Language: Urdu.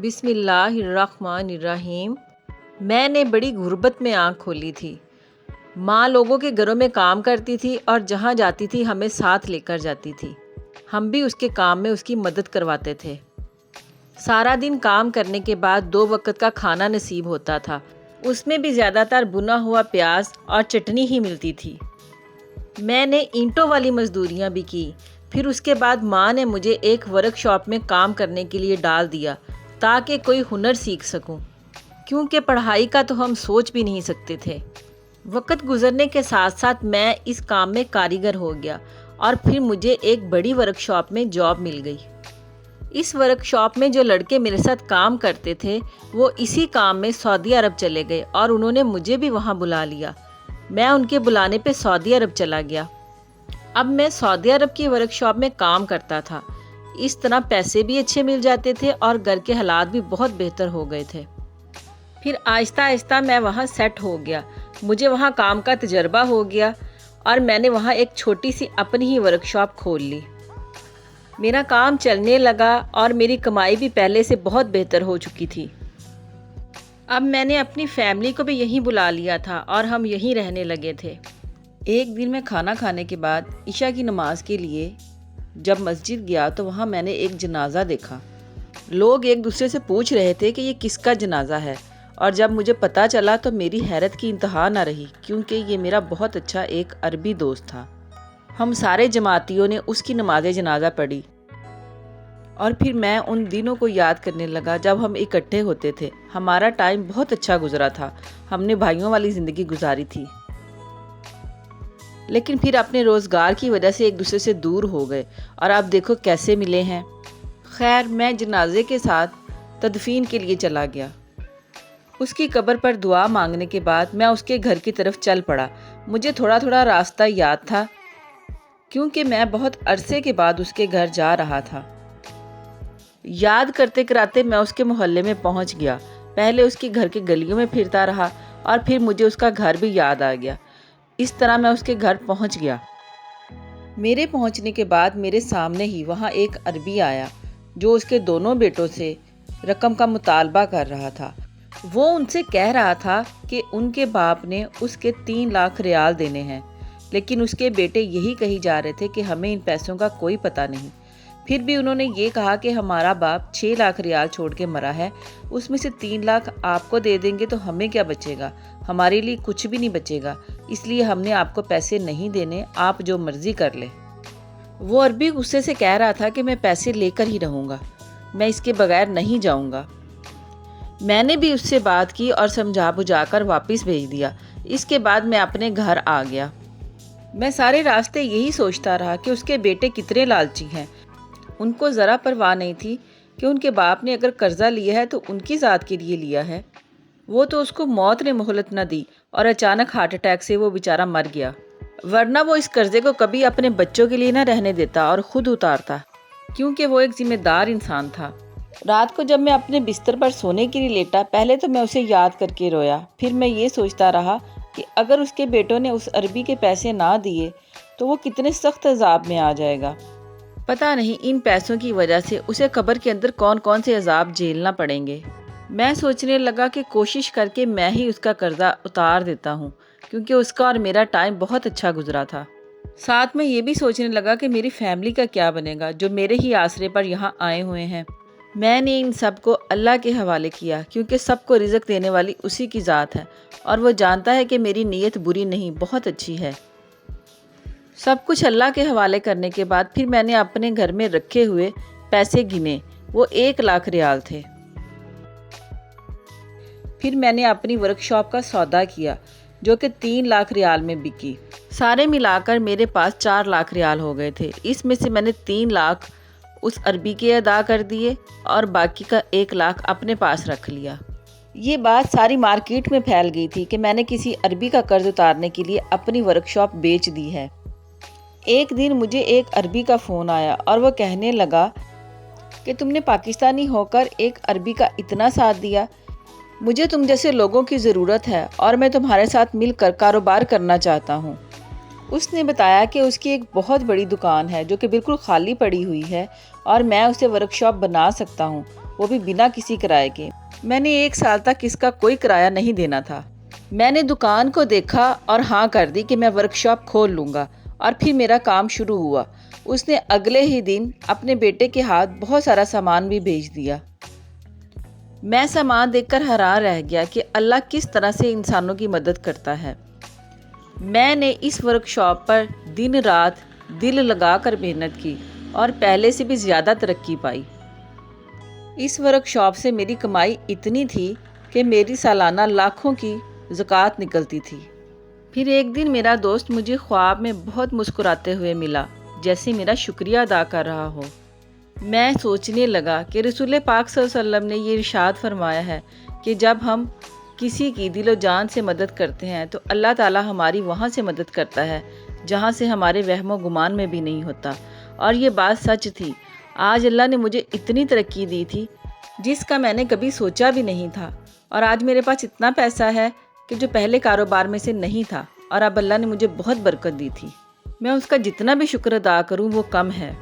بسم اللہ الرحمن الرحیم۔ میں نے بڑی غربت میں آنکھ کھولی تھی۔ ماں لوگوں کے گھروں میں کام کرتی تھی اور جہاں جاتی تھی ہمیں ساتھ لے کر جاتی تھی۔ ہم بھی اس کے کام میں اس کی مدد کرواتے تھے۔ سارا دن کام کرنے کے بعد 2 وقت کا کھانا نصیب ہوتا تھا، اس میں بھی زیادہ تر بنا ہوا پیاز اور چٹنی ہی ملتی تھی۔ میں نے اینٹوں والی مزدوریاں بھی کی۔ پھر اس کے بعد ماں نے مجھے ایک ورک شاپ میں کام کرنے کے لیے ڈال دیا تاکہ کوئی ہنر سیکھ سکوں، کیونکہ پڑھائی کا تو ہم سوچ بھی نہیں سکتے تھے۔ وقت گزرنے کے ساتھ ساتھ میں اس کام میں کاریگر ہو گیا اور پھر مجھے ایک بڑی ورک شاپ میں جاب مل گئی۔ اس ورک شاپ میں جو لڑکے میرے ساتھ کام کرتے تھے وہ اسی کام میں سعودی عرب چلے گئے اور انہوں نے مجھے بھی وہاں بلا لیا۔ میں ان کے بلانے پہ سعودی عرب چلا گیا۔ اب میں سعودی عرب کی ورک شاپ میں کام کرتا تھا۔ اس طرح پیسے بھی اچھے مل جاتے تھے اور گھر کے حالات بھی بہت بہتر ہو گئے تھے۔ پھر آہستہ آہستہ میں وہاں سیٹ ہو گیا، مجھے وہاں کام کا تجربہ ہو گیا اور میں نے وہاں ایک چھوٹی سی اپنی ہی ورک شاپ کھول لی۔ میرا کام چلنے لگا اور میری کمائی بھی پہلے سے بہت بہتر ہو چکی تھی۔ اب میں نے اپنی فیملی کو بھی یہیں بلا لیا تھا اور ہم یہیں رہنے لگے تھے۔ ایک دن میں کھانا کھانے کے بعد عشاء کی نماز کے لیے جب مسجد گیا تو وہاں میں نے ایک جنازہ دیکھا۔ لوگ ایک دوسرے سے پوچھ رہے تھے کہ یہ کس کا جنازہ ہے، اور جب مجھے پتہ چلا تو میری حیرت کی انتہا نہ رہی، کیونکہ یہ میرا بہت اچھا ایک عربی دوست تھا۔ ہم سارے جماعتیوں نے اس کی نماز جنازہ پڑھی اور پھر میں ان دنوں کو یاد کرنے لگا جب ہم اکٹھے ہوتے تھے۔ ہمارا ٹائم بہت اچھا گزرا تھا، ہم نے بھائیوں والی زندگی گزاری تھی، لیکن پھر اپنے روزگار کی وجہ سے ایک دوسرے سے دور ہو گئے اور اب دیکھو کیسے ملے ہیں۔ خیر، میں جنازے کے ساتھ تدفین کے لیے چلا گیا۔ اس کی قبر پر دعا مانگنے کے بعد میں اس کے گھر کی طرف چل پڑا۔ مجھے تھوڑا تھوڑا راستہ یاد تھا کیونکہ میں بہت عرصے کے بعد اس کے گھر جا رہا تھا۔ یاد کرتے کراتے میں اس کے محلے میں پہنچ گیا۔ پہلے اس کے گھر کے گلیوں میں پھرتا رہا اور پھر مجھے اس کا گھر بھی یاد آ گیا۔ اس طرح میں اس کے گھر پہنچ گیا۔ میرے پہنچنے کے بعد میرے سامنے ہی وہاں ایک عربی آیا جو اس کے دونوں بیٹوں سے رقم کا مطالبہ کر رہا تھا۔ وہ ان سے کہہ رہا تھا کہ ان کے باپ نے اس کے 3 لاکھ ریال دینے ہیں، لیکن اس کے بیٹے یہی کہی جا رہے تھے کہ ہمیں ان پیسوں کا کوئی پتہ نہیں۔ پھر بھی انہوں نے یہ کہا کہ ہمارا باپ 6 لاکھ ریال چھوڑ کے مرا ہے، اس میں سے 3 لاکھ آپ کو دے دیں گے تو ہمیں کیا بچے گا، ہمارے لیے کچھ بھی نہیں بچے گا، اس لیے ہم نے آپ کو پیسے نہیں دینے، آپ جو مرضی کر لیں۔ وہ عربی غصے سے کہہ رہا تھا کہ میں پیسے لے کر ہی رہوں گا، میں اس کے بغیر نہیں جاؤں گا۔ میں نے بھی اس سے بات کی اور سمجھا بجھا کر واپس بھیج دیا۔ اس کے بعد میں اپنے گھر آ گیا۔ میں سارے راستے یہی سوچتا رہا کہ اس کے بیٹے کتنے لالچی ہیں۔ ان کو ذرا پرواہ نہیں تھی کہ ان کے باپ نے اگر قرضہ لیا ہے تو ان کی ذات کے لیے لیا ہے۔ وہ تو اس کو موت نے مہلت نہ دی اور اچانک ہارٹ اٹیک سے وہ بیچارہ مر گیا، ورنہ وہ اس قرضے کو کبھی اپنے بچوں کے لیے نہ رہنے دیتا اور خود اتارتا، کیونکہ وہ ایک ذمہ دار انسان تھا۔ رات کو جب میں اپنے بستر پر سونے کے لیے لیٹا، پہلے تو میں اسے یاد کر کے رویا، پھر میں یہ سوچتا رہا کہ اگر اس کے بیٹوں نے اس عربی کے پیسے نہ دیے تو وہ کتنے سخت عذاب میں آ جائے گا۔ پتہ نہیں ان پیسوں کی وجہ سے اسے قبر کے اندر کون کون سے عذاب جھیلنا پڑیں گے۔ میں سوچنے لگا کہ کوشش کر کے میں ہی اس کا قرضہ اتار دیتا ہوں، کیونکہ اس کا اور میرا ٹائم بہت اچھا گزرا تھا۔ ساتھ میں یہ بھی سوچنے لگا کہ میری فیملی کا کیا بنے گا جو میرے ہی آسرے پر یہاں آئے ہوئے ہیں۔ میں نے ان سب کو اللہ کے حوالے کیا، کیونکہ سب کو رزق دینے والی اسی کی ذات ہے اور وہ جانتا ہے کہ میری نیت بری نہیں، بہت اچھی ہے۔ سب کچھ اللہ کے حوالے کرنے کے بعد پھر میں نے اپنے گھر میں رکھے ہوئے پیسے گنے، وہ 1 لاکھ ریال تھے۔ پھر میں نے اپنی ورک شاپ کا سودا کیا جو کہ 3 لاکھ ریال میں بکی۔ سارے ملا کر میرے پاس 4 لاکھ ریال ہو گئے تھے۔ اس میں سے میں نے 3 لاکھ اس عربی کے ادا کر دیے اور باقی کا 1 لاکھ اپنے پاس رکھ لیا۔ یہ بات ساری مارکیٹ میں پھیل گئی تھی کہ میں نے کسی عربی کا قرض اتارنے کے لیے اپنی ورک شاپ بیچ دی ہے۔ ایک دن مجھے ایک عربی کا فون آیا اور وہ کہنے لگا کہ تم نے پاکستانی ہو کر ایک عربی کا اتنا ساتھ دیا، مجھے تم جیسے لوگوں کی ضرورت ہے اور میں تمہارے ساتھ مل کر کاروبار کرنا چاہتا ہوں۔ اس نے بتایا کہ اس کی ایک بہت بڑی دکان ہے جو کہ بالکل خالی پڑی ہوئی ہے اور میں اسے ورک شاپ بنا سکتا ہوں۔ وہ بھی بنا کسی کرائے کے۔ میں نے 1 سال تک اس کا کوئی کرایہ نہیں دینا تھا۔ میں نے دکان کو دیکھا اور ہاں کر دی کہ میں ورک شاپ کھول لوں گا، اور پھر میرا کام شروع ہوا۔ اس نے اگلے ہی دن اپنے بیٹے کے ہاتھ بہت سارا سامان بھی بھیج دیا۔ میں سامان دیکھ کر حیران رہ گیا کہ اللہ کس طرح سے انسانوں کی مدد کرتا ہے۔ میں نے اس ورک شاپ پر دن رات دل لگا کر محنت کی اور پہلے سے بھی زیادہ ترقی پائی۔ اس ورک شاپ سے میری کمائی اتنی تھی کہ میری سالانہ لاکھوں کی زکوٰۃ نکلتی تھی۔ پھر ایک دن میرا دوست مجھے خواب میں بہت مسکراتے ہوئے ملا، جیسے میرا شکریہ ادا کر رہا ہو۔ میں سوچنے لگا کہ رسول پاک صلی اللہ علیہ وسلم نے یہ ارشاد فرمایا ہے کہ جب ہم کسی کی دل و جان سے مدد کرتے ہیں تو اللہ تعالی ہماری وہاں سے مدد کرتا ہے جہاں سے ہمارے وہم و گمان میں بھی نہیں ہوتا۔ اور یہ بات سچ تھی۔ آج اللہ نے مجھے اتنی ترقی دی تھی جس کا میں نے کبھی سوچا بھی نہیں تھا، اور آج میرے پاس اتنا پیسہ ہے کہ جو پہلے کاروبار میں سے نہیں تھا، اور اب اللہ نے مجھے بہت برکت دی تھی۔ میں اس کا جتنا بھی شکر ادا کروں وہ کم ہے۔